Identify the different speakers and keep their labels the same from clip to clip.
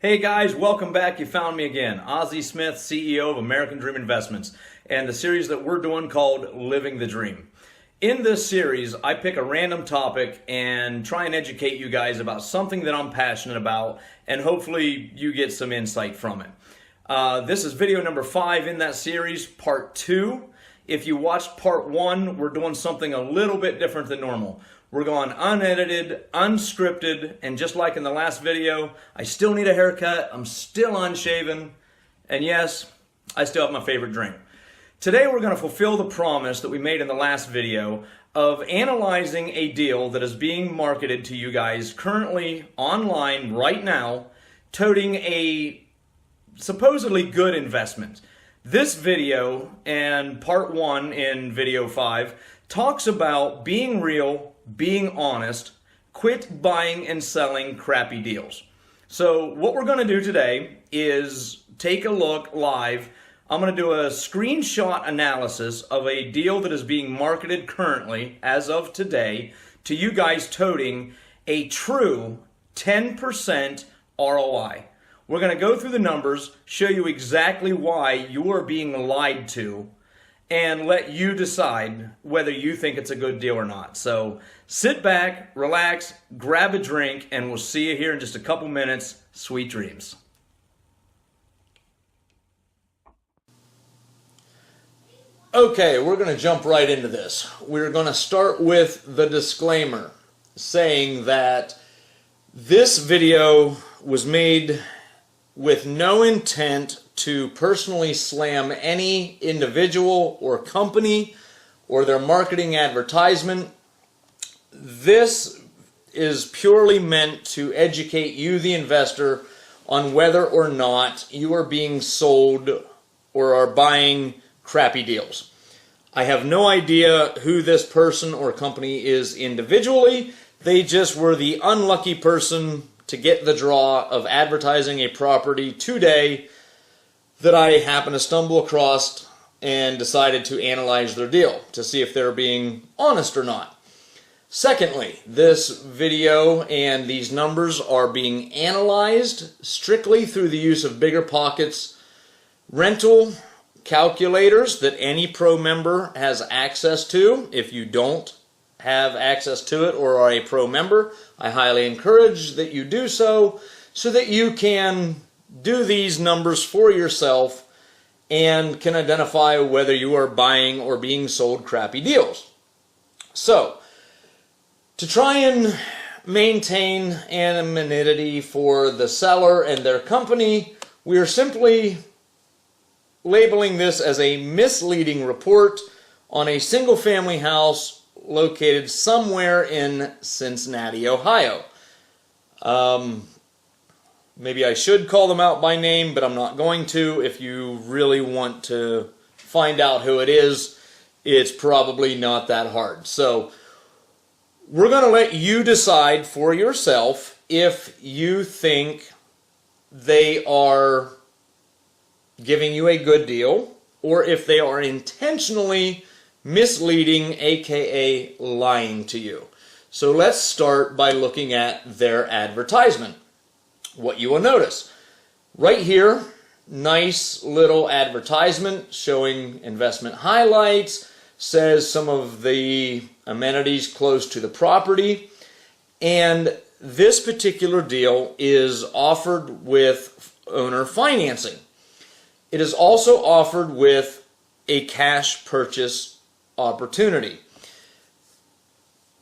Speaker 1: Hey guys, welcome back. You found me again. Ozzie Smith, CEO of American Dream Investments, and the series that we're doing called Living the Dream. In this series, I pick a random topic and try and educate you guys about something that I'm passionate about, and hopefully you get some insight from it. This is video number 5 in that series, part 2. If you watched part 1, we're doing something a little bit different than normal. We're going unedited, unscripted, and just like in the last video, I still need a haircut, I'm still unshaven, and yes, I still have my favorite drink. Today we're going to fulfill the promise that we made in the last video of analyzing a deal that is being marketed to you guys currently online right now, toting a supposedly good investment. This video and part 1 in video 5 talks about being real, being honest, quit buying and selling crappy deals. So what we're going to do today is take a look live. I'm going to do a screenshot analysis of a deal that is being marketed currently, as of today, to you guys toting a true 10% ROI. We're going to go through the numbers, show you exactly why you are being lied to, and let you decide whether you think it's a good deal or not. So sit back, relax, grab a drink, and we'll see you here in just a couple minutes. Sweet dreams. Okay, we're going to jump right into this. We're going to start with the disclaimer saying that this video was made with no intent to personally slam any individual or company or their marketing advertisement. This is purely meant to educate you, the investor, on whether or not you are being sold or are buying crappy deals. I have no idea who this person or company is individually. They just were the unlucky person to get the draw of advertising a property today that I happened to stumble across and decided to analyze their deal to see if they're being honest or not. Secondly, this video and these numbers are being analyzed strictly through the use of BiggerPockets rental calculators that any pro member has access to. If you don't have access to it or are a pro member, I highly encourage that you do so that you can do these numbers for yourself and can identify whether you are buying or being sold crappy deals. So, to try and maintain anonymity for the seller and their company, we are simply labeling this as a misleading report on a single-family house located somewhere in Cincinnati, Ohio. Maybe I should call them out by name, but I'm not going to. If you really want to find out who it is, it's probably not that hard. So we're going to let you decide for yourself if you think they are giving you a good deal or if they are intentionally misleading, aka lying to you. So let's start by looking at their advertisement. What you will notice right here, nice little advertisement showing investment highlights, says some of the amenities close to the property, and this particular deal is offered with owner financing. It is also offered with a cash purchase opportunity.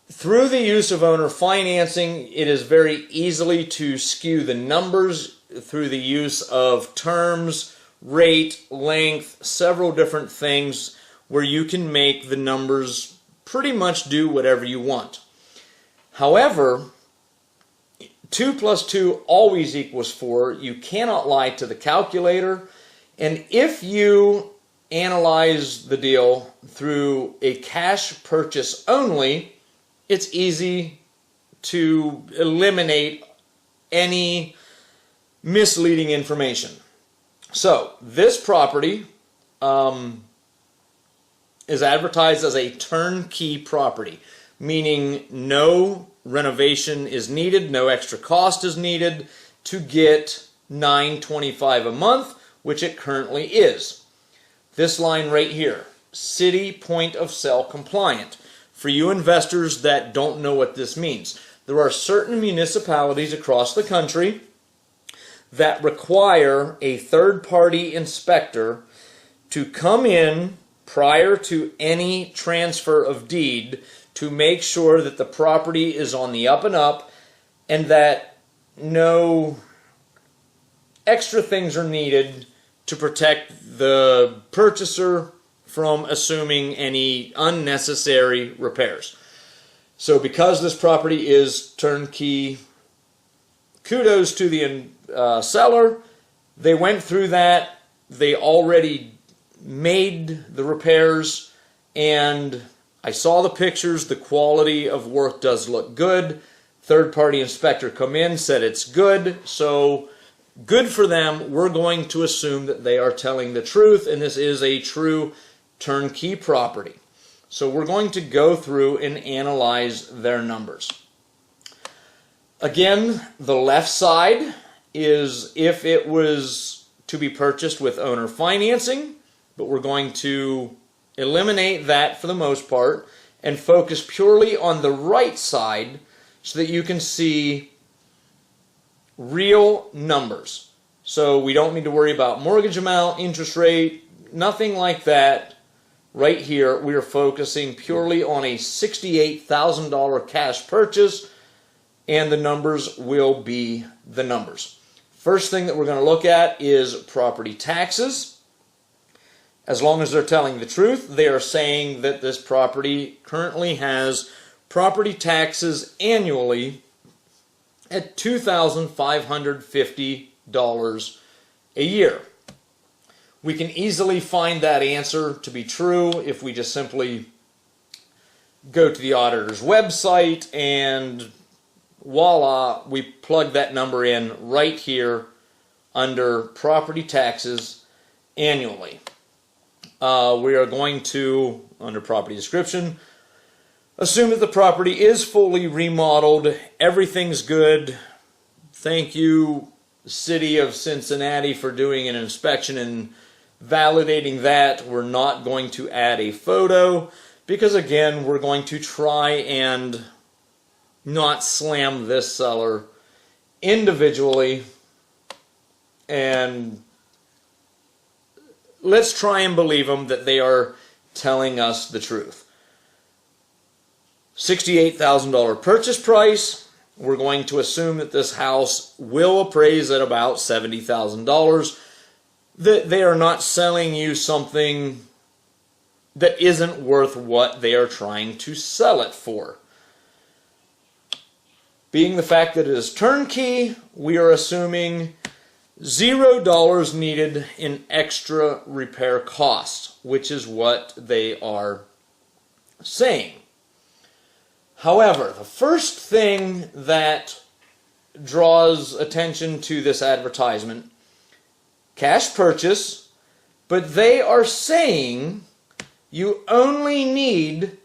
Speaker 1: Through the use of owner financing, it is very easily to skew the numbers through the use of terms, rate, length, several different things where you can make the numbers pretty much do whatever you want. However, 2 plus 2 always equals 4. You cannot lie to the calculator, and if you analyze the deal through a cash purchase only, it's easy to eliminate any misleading information. So, this property is advertised as a turnkey property, meaning no renovation is needed, no extra cost is needed to get $925 a month, which it currently is. This line right here, city point of sale compliant. For you investors that don't know what this means, there are certain municipalities across the country that require a third-party inspector to come in prior to any transfer of deed to make sure that the property is on the up and up and that no extra things are needed to protect the purchaser from assuming any unnecessary repairs. So because this property is turnkey, kudos to the seller. They went through that. They already made the repairs, and I saw the pictures. The quality of work does look good. Third-party inspector come in, said it's good, so good for them. We're going to assume that they are telling the truth, and this is a true turnkey property. So we're going to go through and analyze their numbers. Again, the left side is if it was to be purchased with owner financing, but we're going to eliminate that for the most part and focus purely on the right side so that you can see real numbers. So we don't need to worry about mortgage amount, interest rate, nothing like that. Right here, we are focusing purely on a $68,000 cash purchase, and the numbers will be the numbers. First thing that we're going to look at is property taxes. As long as they're telling the truth, they are saying that this property currently has property taxes annually at $2,550 a year. We can easily find that answer to be true if we just simply go to the auditor's website and voila, we plug that number in right here under property taxes annually. We are going to, under property description, assume that the property is fully remodeled, everything's good. Thank you, City of Cincinnati, for doing an inspection and validating that. We're not going to add a photo because, again, we're going to try and not slam this seller individually, and let's try and believe them that they are telling us the truth. $68,000 purchase price. We're going to assume that this house will appraise at about $70,000. That they are not selling you something that isn't worth what they are trying to sell it for. Being the fact that it is turnkey, we are assuming $0 needed in extra repair costs, which is what they are saying. However, the first thing that draws attention to this advertisement, cash purchase, but they are saying you only need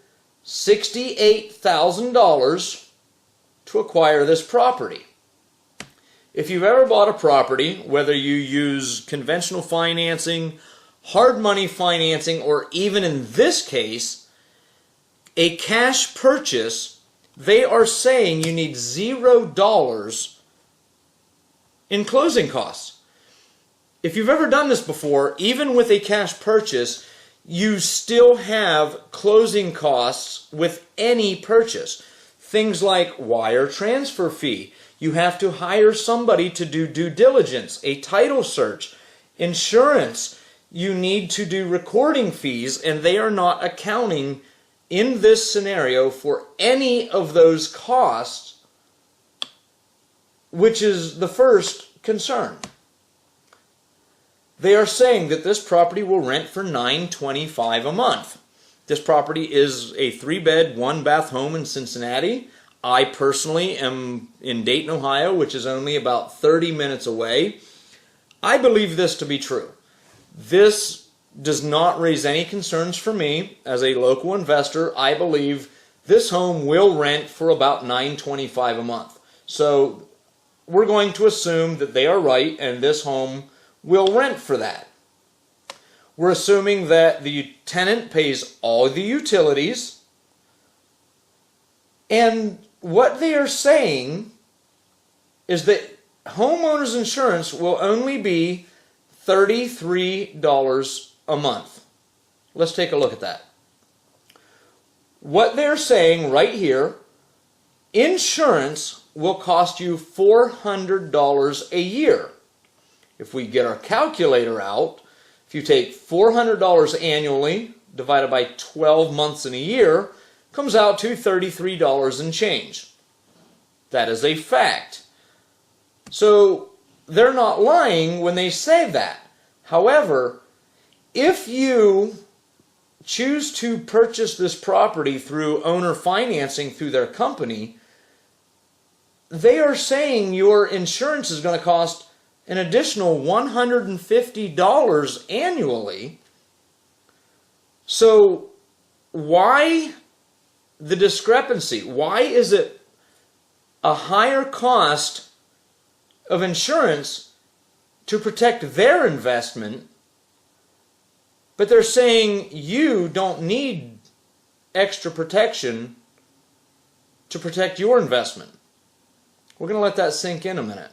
Speaker 1: $68,000 to acquire this property. If you've ever bought a property, whether you use conventional financing, hard money financing, or even in this case, a cash purchase, they are saying you need $0 in closing costs. If you've ever done this before, even with a cash purchase, you still have closing costs with any purchase. Things like wire transfer fee. You have to hire somebody to do due diligence, a title search, insurance. You need to do recording fees, and they are not accounting in this scenario for any of those costs, which is the first concern. They are saying that this property will rent for $925 a month. This property is a 3-bed, 1-bath home in Cincinnati. I personally am in Dayton, Ohio, which is only about 30 minutes away. I believe this to be true. This does not raise any concerns for me as a local investor. I believe this home will rent for about $925 a month. So we're going to assume that they are right and this home will rent for that. We're assuming that the tenant pays all the utilities, and what they are saying is that homeowners insurance will only be $33 a month. Let's take a look at that. What they're saying right here, insurance will cost you $400 a year. If we get our calculator out, if you take $400 annually divided by 12 months in a year, comes out to $33 and change. That is a fact. So they're not lying when they say that. However, if you choose to purchase this property through owner financing through their company, they are saying your insurance is going to cost an additional $150 annually. So why the discrepancy? Why is it a higher cost of insurance to protect their investment, but they're saying you don't need extra protection to protect your investment? We're going to let that sink in a minute.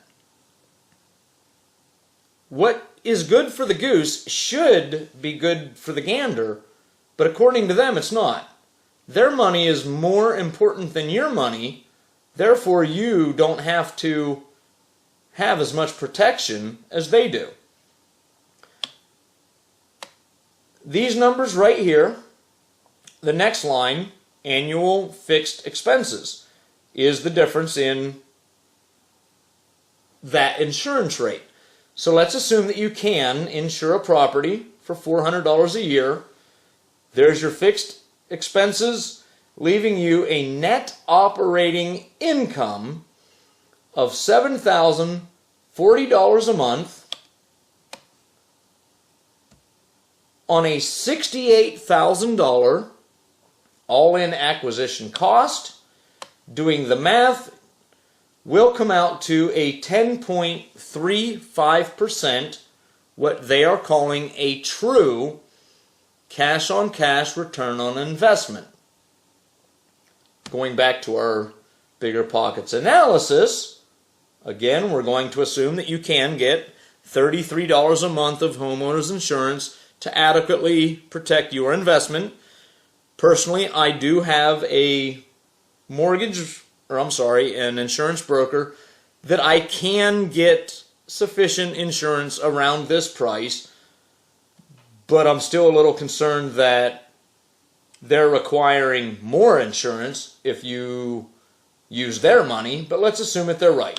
Speaker 1: What is good for the goose should be good for the gander, but according to them, it's not. Their money is more important than your money, therefore you don't have to have as much protection as they do. These numbers right here, the next line, annual fixed expenses, is the difference in that insurance rate. So let's assume that you can insure a property for $400 a year. There's your fixed expenses, leaving you a net operating income of $7,040 a month on a $68,000 all-in acquisition cost. Doing the math will come out to a 10.35%, what they are calling a true cash-on-cash return on investment. Going back to our Bigger Pockets analysis, again, we're going to assume that you can get $33 a month of homeowners insurance to adequately protect your investment. Personally, I do have an insurance broker that I can get sufficient insurance around this price, but I'm still a little concerned that they're requiring more insurance if you use their money, but let's assume that they're right.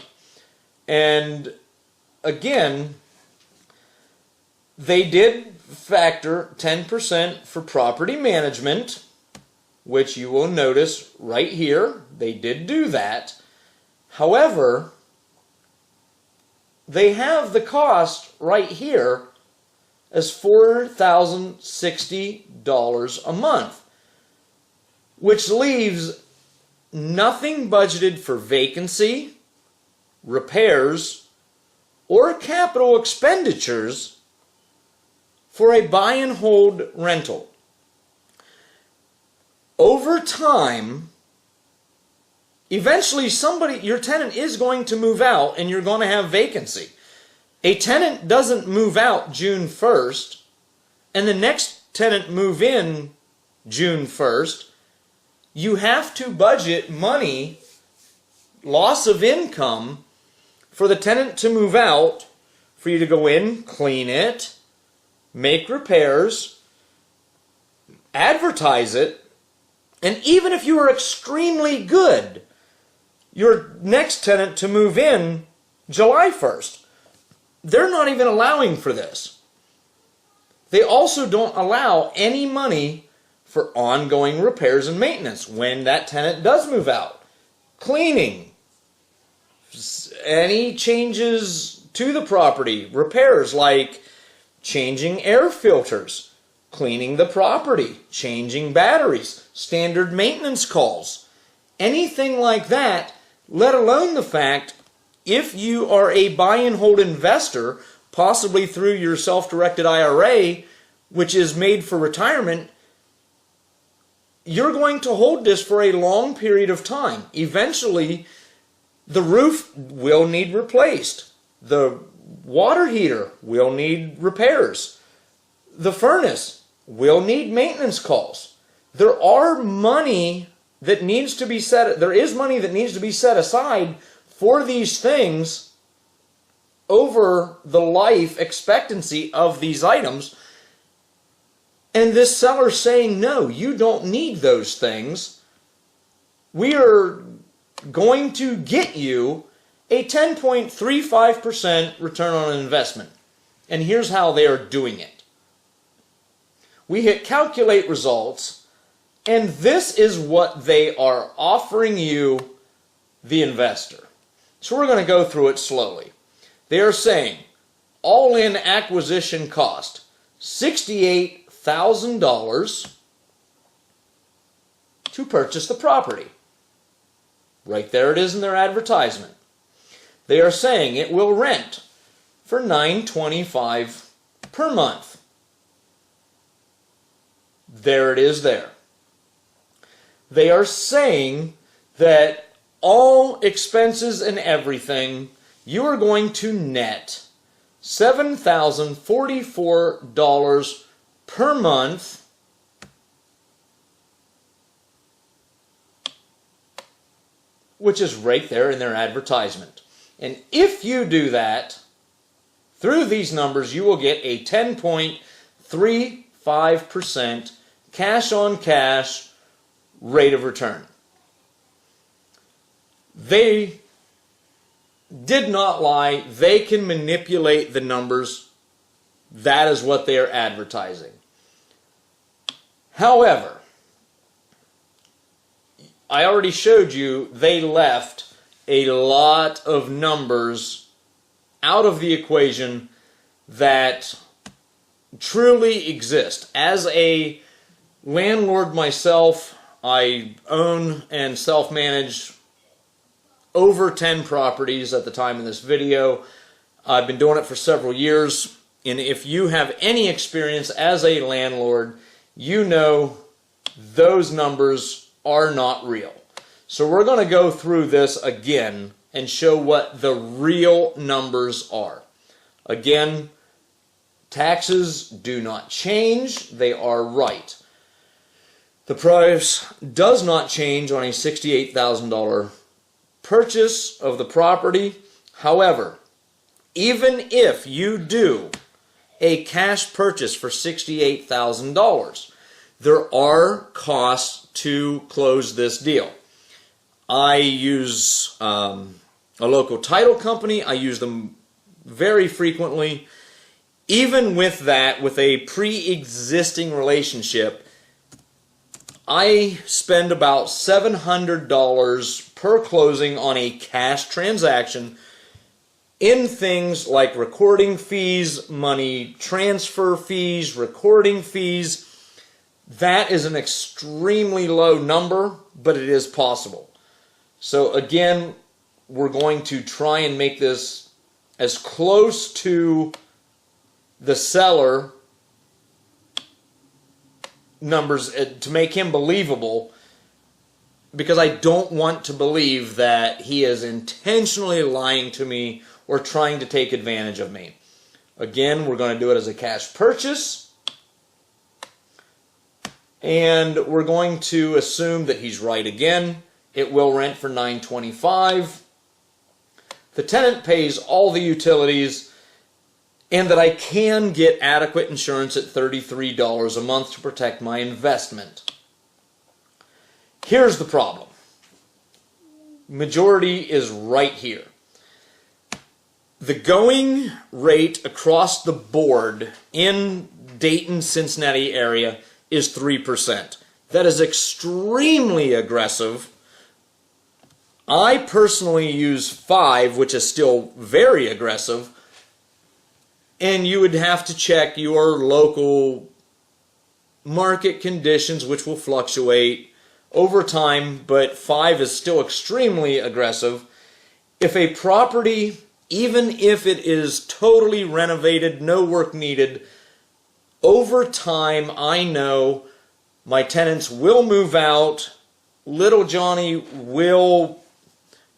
Speaker 1: And again, they did factor 10% for property management, which you will notice right here. They did do that. However, they have the cost right here as $4,060 a month, which leaves nothing budgeted for vacancy, repairs, or capital expenditures for a buy and hold rental. Over time, eventually your tenant is going to move out and you're going to have vacancy. A tenant doesn't move out June 1st and the next tenant move in June 1st. You have to budget money, loss of income, for the tenant to move out, for you to go in, clean it, make repairs, advertise it, and even if you are extremely good, your next tenant to move in July 1st. They're not even allowing for this. They also don't allow any money for ongoing repairs and maintenance when that tenant does move out. Cleaning, any changes to the property, repairs like changing air filters, cleaning the property, changing batteries, standard maintenance calls, anything like that, let alone the fact if you are a buy and hold investor, possibly through your self-directed IRA, which is made for retirement, you're going to hold this for a long period of time. Eventually, the roof will need replaced. The water heater will need repairs. The furnace will need maintenance calls. There is money that needs to be set aside for these things over the life expectancy of these items. And this seller's saying, no, you don't need those things. We are going to get you a 10.35% return on investment. And here's how they are doing it. We hit calculate results, and this is what they are offering you, the investor. So we're going to go through it slowly. They are saying all-in acquisition cost, $68,000 to purchase the property. Right there it is in their advertisement. They are saying it will rent for $925 per month. There it is there. They are saying that all expenses and everything, you are going to net $7,044 per month, which is right there in their advertisement. And if you do that, through these numbers, you will get a 10.35% cash-on-cash rate of return. They did not lie. They can manipulate the numbers. That is what they are advertising. However, I already showed you they left a lot of numbers out of the equation that truly exist. As a landlord myself, I own and self-manage over 10 properties at the time of this video. I've been doing it for several years, and if you have any experience as a landlord, you know those numbers are not real. So we're going to go through this again and show what the real numbers are. Again, taxes do not change. They are right. The price does not change on a $68,000 purchase of the property. However, even if you do a cash purchase for $68,000, there are costs to close this deal. I use a local title company. I use them very frequently. Even with that, with a pre-existing relationship, I spend about $700 per closing on a cash transaction in things like recording fees, money transfer fees, recording fees. That is an extremely low number, but it is possible. So again, we're going to try and make this as close to the seller numbers to make him believable, because I don't want to believe that he is intentionally lying to me or trying to take advantage of me. Again, we're going to do it as a cash purchase, and we're going to assume that he's right again. It will rent for $925. The tenant pays all the utilities, and that I can get adequate insurance at $33 a month to protect my investment. Here's the problem. Majority is right here. The going rate across the board in Dayton, Cincinnati area is 3%. That is extremely aggressive. I personally use 5%, which is still very aggressive. And you would have to check your local market conditions, which will fluctuate over time, but 5% is still extremely aggressive. If a property, even if it is totally renovated, no work needed, over time I know my tenants will move out, little Johnny will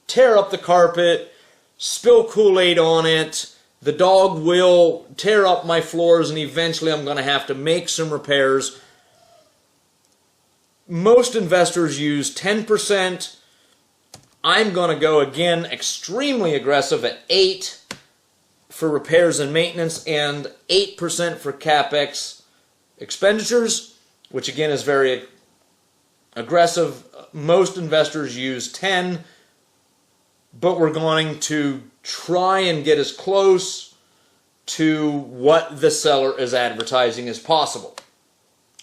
Speaker 1: tear up the carpet, spill Kool-Aid on it, the dog will tear up my floors, and eventually I'm going to have to make some repairs. Most investors use 10%. I'm going to go again extremely aggressive at 8% for repairs and maintenance and 8% for CapEx expenditures, which again is very aggressive. Most investors use 10%, but we're going to try and get as close to what the seller is advertising as possible.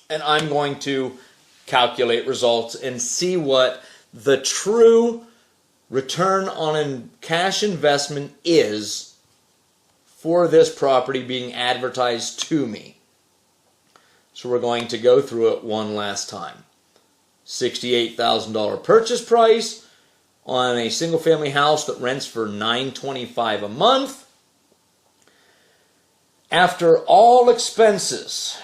Speaker 1: And I'm going to calculate results and see what the true return on a cash investment is for this property being advertised to me. So we're going to go through it one last time. $68,000 purchase price on a single family house that rents for $925 a month. After all expenses,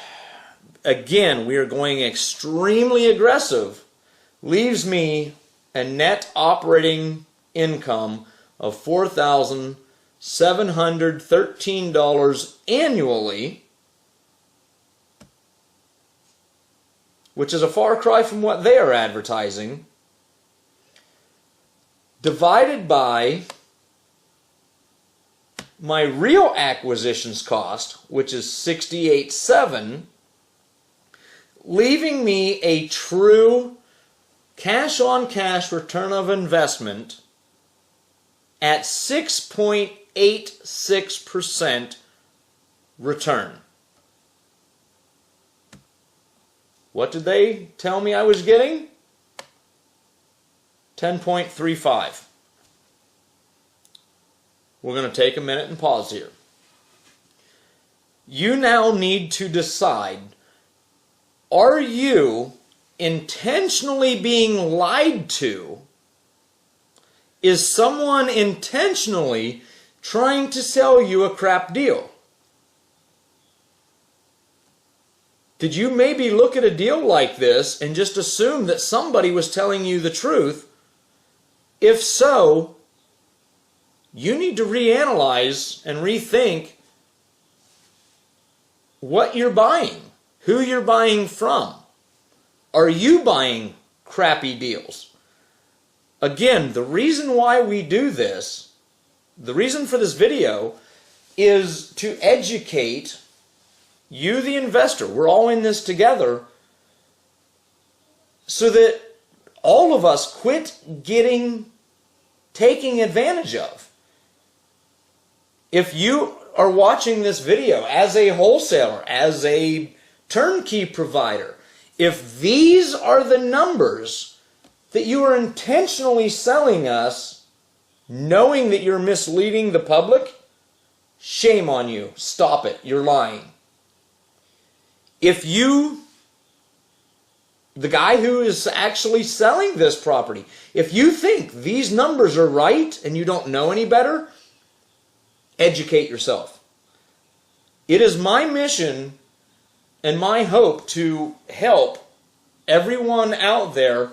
Speaker 1: again, we are going extremely aggressive, leaves me a net operating income of $4,713 annually, which is a far cry from what they are advertising, divided by my real acquisitions cost, which is $68,700, leaving me a true cash-on-cash return of investment at 6.86% return. What did they tell me I was getting? 10.35. We're going to take a minute and pause here. You now need to decide, are you intentionally being lied to? Is someone intentionally trying to sell you a crap deal? Did you maybe look at a deal like this and just assume that somebody was telling you the truth? If so, you need to reanalyze and rethink what you're buying, who you're buying from. Are you buying crappy deals? Again, the reason why we do this, the reason for this video, is to educate you, the investor. We're all in this together, so that all of us quit taking advantage of. If you are watching this video as a wholesaler, as a turnkey provider, if these are the numbers that you are intentionally selling us, knowing that you're misleading the public, shame on you. Stop it. You're lying. If you, the guy who is actually selling this property, if you think these numbers are right and you don't know any better, educate yourself. It is my mission and my hope to help everyone out there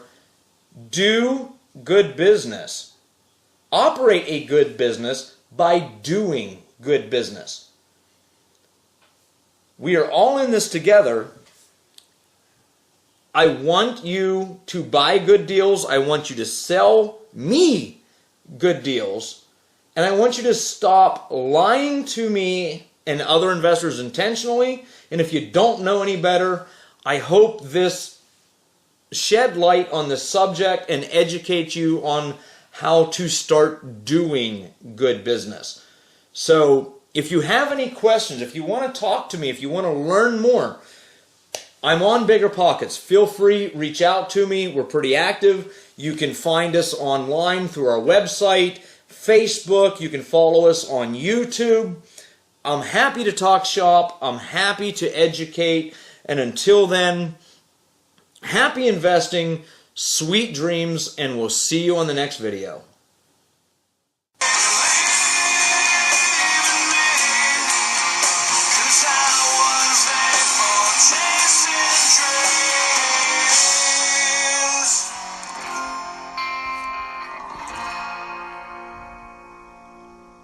Speaker 1: do good business. Operate a good business by doing good business. We are all in this together. I want you to buy good deals. I want you to sell me good deals. And I want you to stop lying to me and other investors intentionally. And if you don't know any better, I hope this shed light on the subject and educate you on how to start doing good business. So if you have any questions, if you want to talk to me, if you want to learn more, I'm on BiggerPockets. Feel free, reach out to me. We're pretty active. You can find us online through our website, Facebook. You can follow us on YouTube. I'm happy to talk shop. I'm happy to educate. And until then, happy investing, sweet dreams, and we'll see you on the next video.